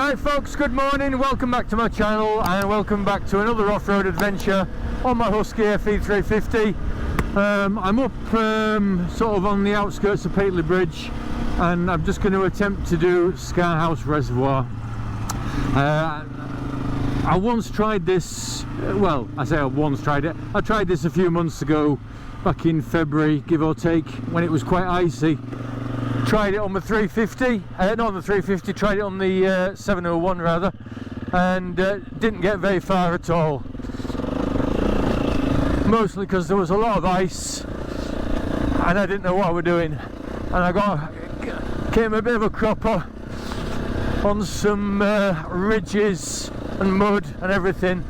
Right folks, good morning, welcome back to my channel and welcome back to another off-road adventure on my Husky FE350. I'm up sort of on the outskirts of Pateley Bridge and I'm just going to attempt to do Scarhouse Reservoir. I once tried this, well I say I once tried it, I tried this a few months ago, back in February give or take, when it was quite icy. Tried it on the 350, not on the 350, tried it on the 701 rather, and didn't get very far at all. Mostly because there was a lot of ice and I didn't know what I was doing, and I came a bit of a cropper on some ridges and mud and everything.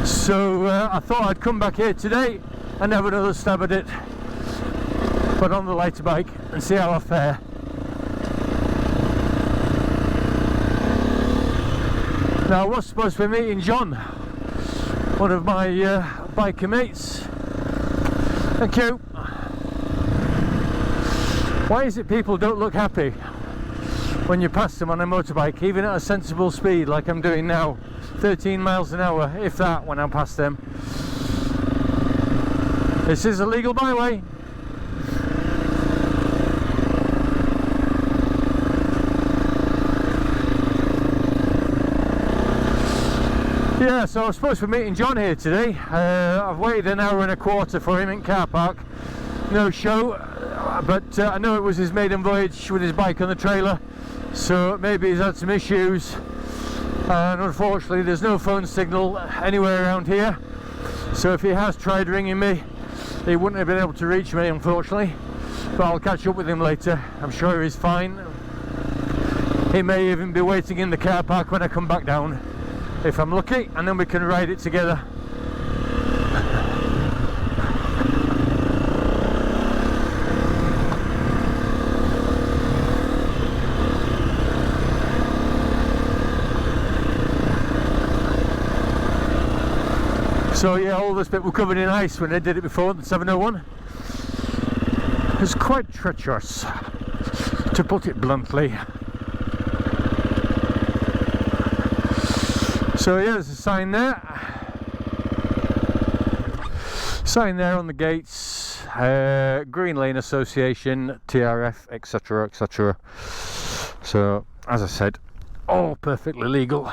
So I thought I'd come back here today and have another stab at it, but on the lighter bike, and see how I fare. Now I was supposed to be meeting John, one of my biker mates. Thank you. Why is it people don't look happy when you pass them on a motorbike, even at a sensible speed like I'm doing now, 13 miles an hour, if that, when I'm past them? This is a legal byway. Yeah, so I was supposed to be meeting John here today. I've waited an hour and a quarter for him in car park. No show, but I know it was his maiden voyage with his bike on the trailer, so maybe he's had some issues. And unfortunately there's no phone signal anywhere around here, so if he has tried ringing me, he wouldn't have been able to reach me, unfortunately. But I'll catch up with him later. I'm sure he's fine. He may even be waiting in the car park when I come back down, if I'm lucky, and then we can ride it together. So yeah, all this bit were covered in ice when I did it before, the 701. It's quite treacherous, to put it bluntly. So yeah, there's a sign there. Sign there on the gates. Green Lane Association, TRF, etc, etc. So, as I said, all perfectly legal.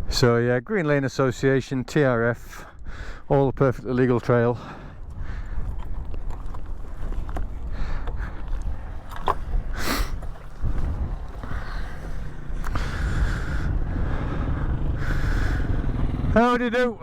So yeah, Green Lane Association, TRF, all a perfectly legal trail. How do you do?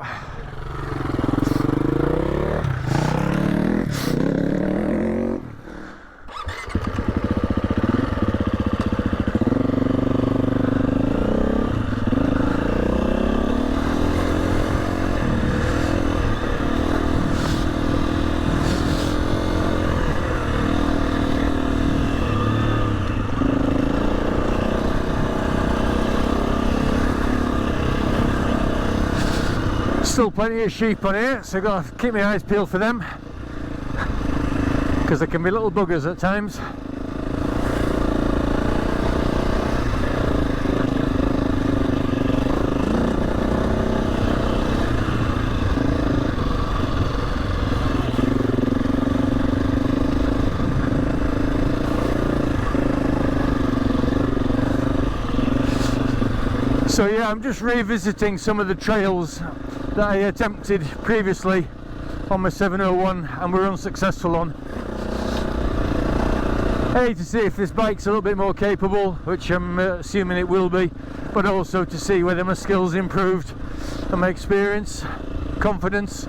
Still plenty of sheep on here, so I've got to keep my eyes peeled for them, because they can be little buggers at times. So yeah, I'm just revisiting some of the trails that I attempted previously on my 701 and were unsuccessful on. A, to see if this bike's a little bit more capable, which I'm assuming it will be, but also to see whether my skills improved and my experience, confidence.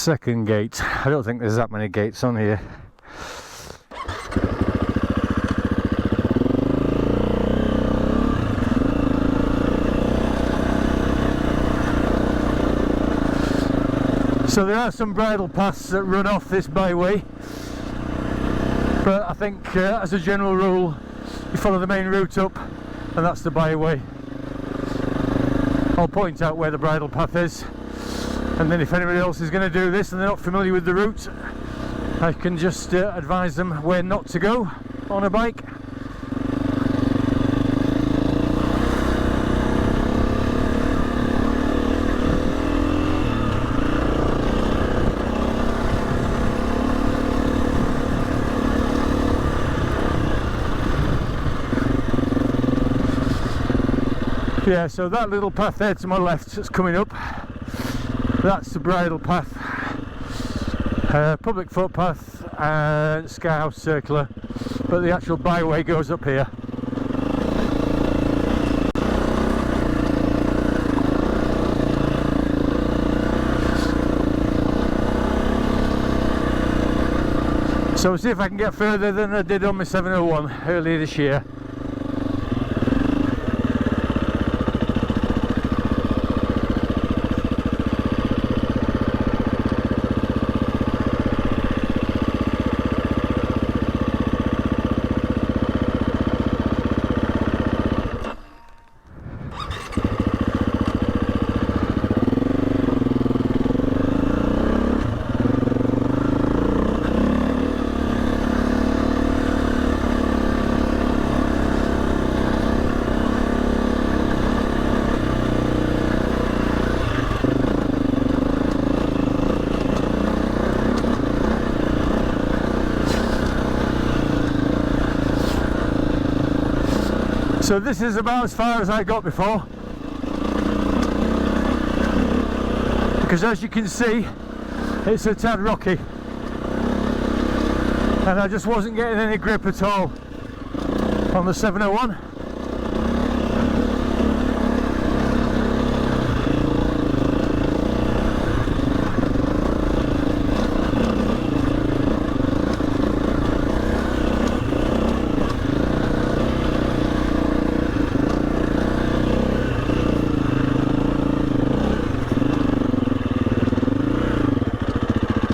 second gate. I don't think there's that many gates on here. So there are some bridle paths that run off this byway, but I think as a general rule you follow the main route up and that's the byway. I'll point out where the bridle path is, and then if anybody else is going to do this and they're not familiar with the route, I can just advise them where not to go on a bike. Yeah, so that little path there to my left that's coming up, that's the bridle path, public footpath and Scarhouse circular, but the actual byway goes up here. So we'll see if I can get further than I did on my 701 earlier this year. So this is about as far as I got before, because as you can see it's a tad rocky and I just wasn't getting any grip at all on the 701.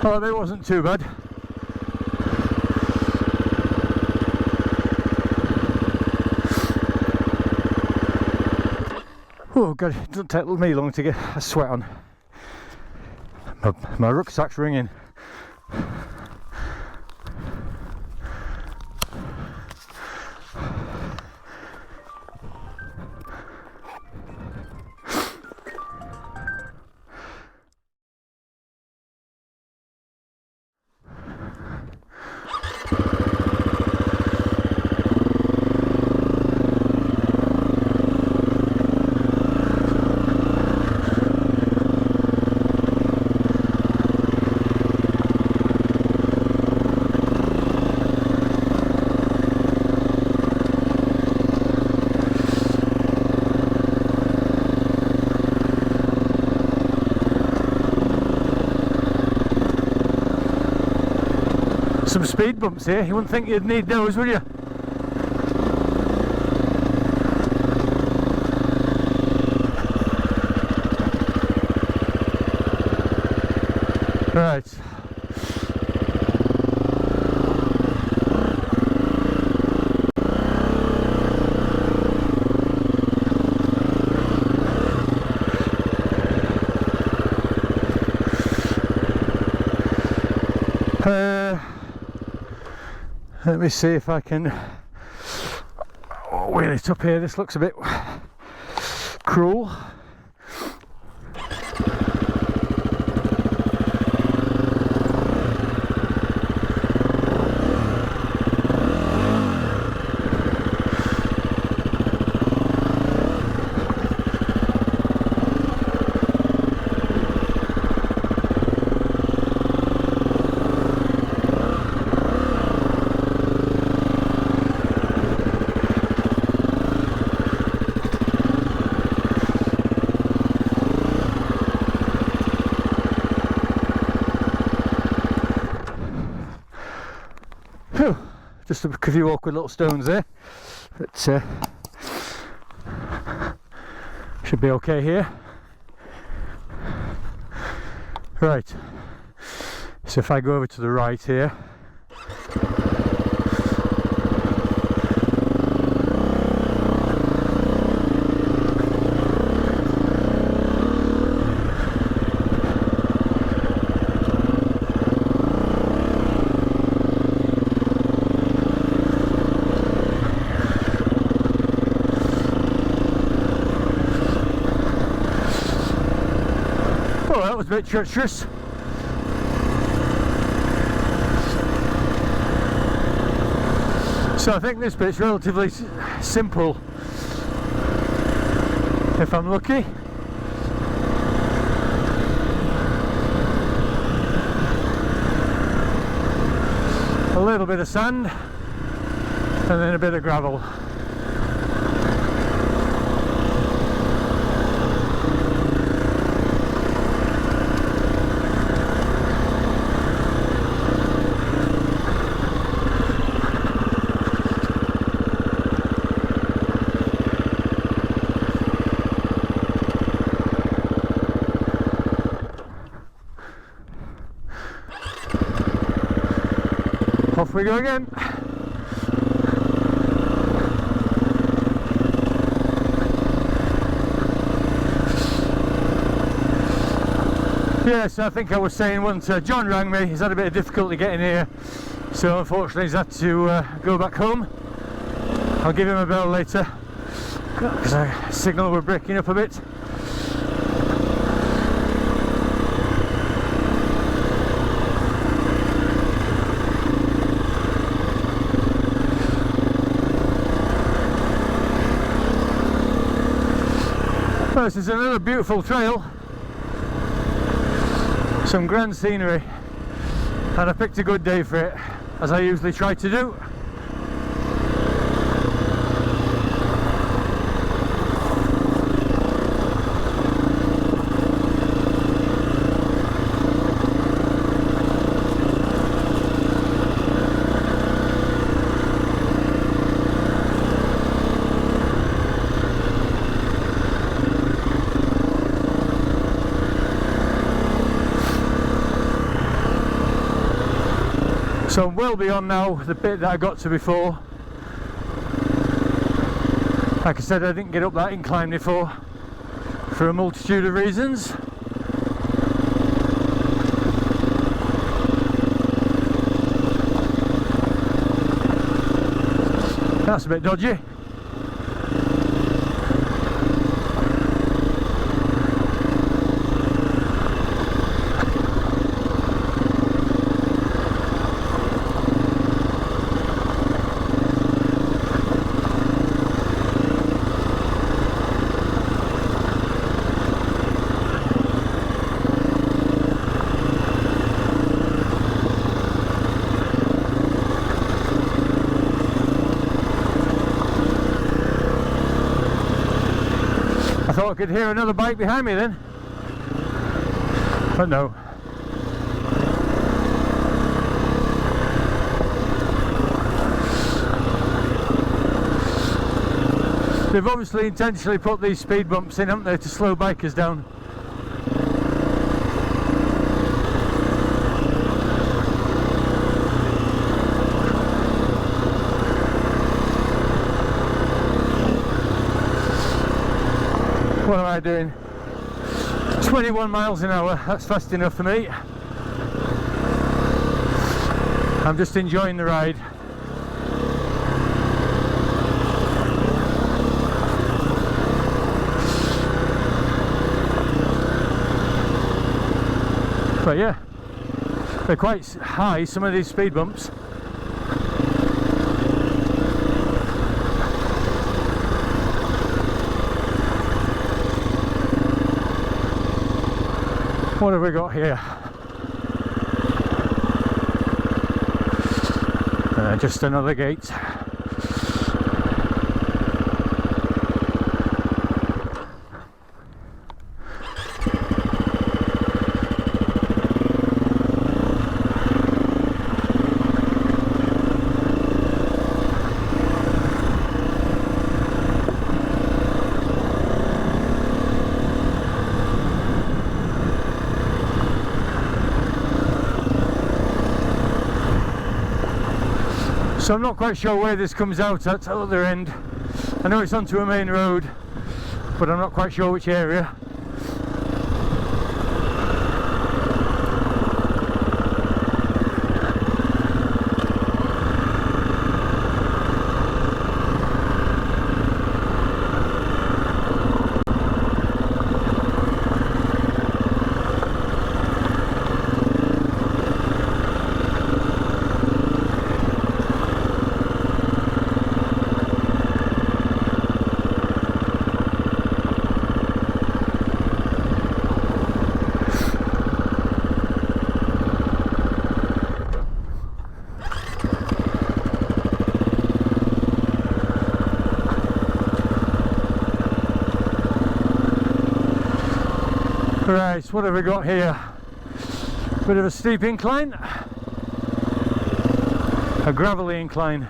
Oh, it wasn't too bad. Oh god, it doesn't take me long to get a sweat on. My rucksack's ringing. Some speed bumps here, you wouldn't think you'd need those, would you? Right. Let me see if I can wheel it up here. This looks a bit cruel. just a few awkward little stones there, but should be okay here. Right, so if I go over to the right here, oh, that was a bit treacherous. So I think this bit's relatively simple, if I'm lucky. A little bit of sand and then a bit of gravel. Off we go again. Yes, I think I was saying once John rang me, he's had a bit of difficulty getting here, so unfortunately he's had to go back home. I'll give him a bell later because the signal we're breaking up a bit. This is another beautiful trail, some grand scenery, and I picked a good day for it, as I usually try to do. So I'm well beyond now the bit that I got to before. Like I said, I didn't get up that incline before for a multitude of reasons. That's a bit dodgy. I thought I could hear another bike behind me then, but no. They've obviously intentionally put these speed bumps in, haven't they, to slow bikers down. What am I doing? 21 miles an hour, that's fast enough for me. I'm just enjoying the ride. But yeah, they're quite high, some of these speed bumps. What have we got here? Just another gate. So I'm not quite sure where this comes out at the other end. I know it's onto a main road, but I'm not quite sure which area. Right, what have we got here? Bit of a steep incline, a gravelly incline.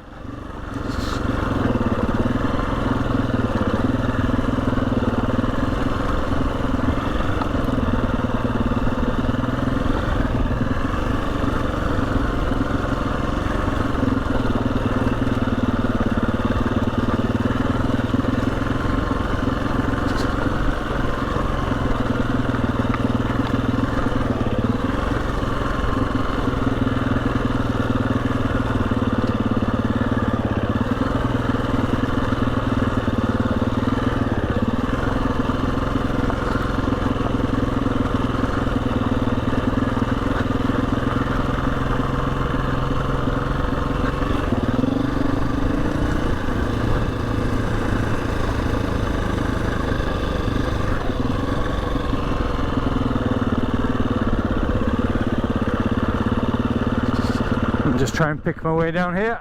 Just try and pick my way down here.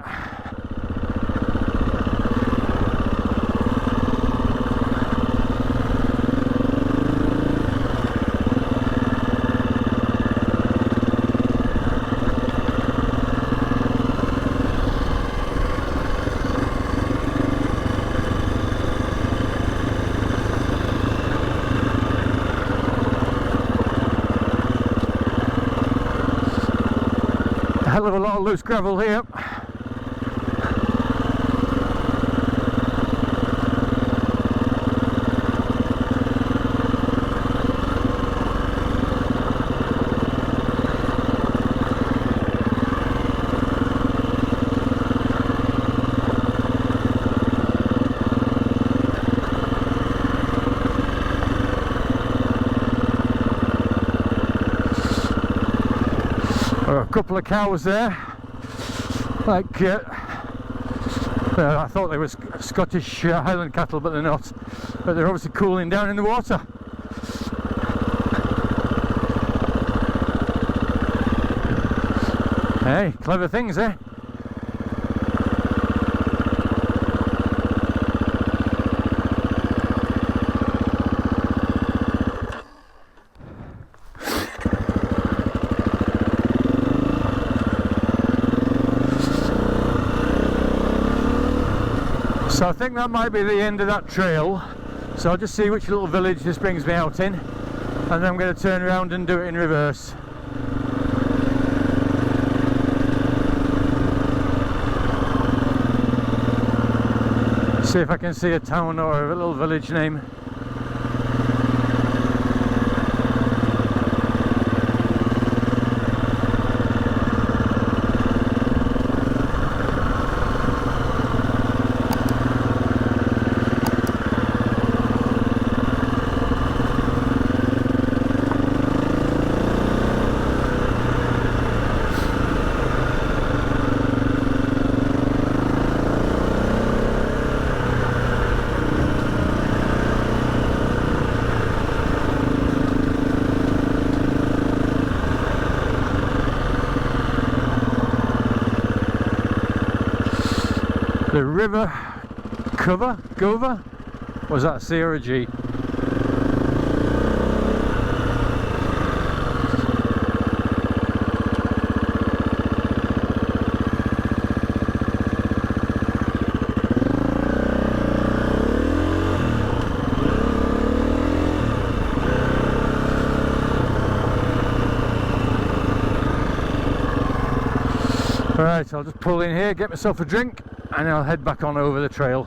A hell of a lot of loose gravel here. A couple of cows there, like I thought they were Scottish Highland cattle, but they're not. But they're obviously cooling down in the water. Hey, clever things, eh? So I think that might be the end of that trail. So I'll just see which little village this brings me out in, and then I'm going to turn around and do it in reverse. See if I can see a town or a little village name. The river Gova? Was that a C or a G? Right, I'll just pull in here, get myself a drink, and I'll head back on over the trail.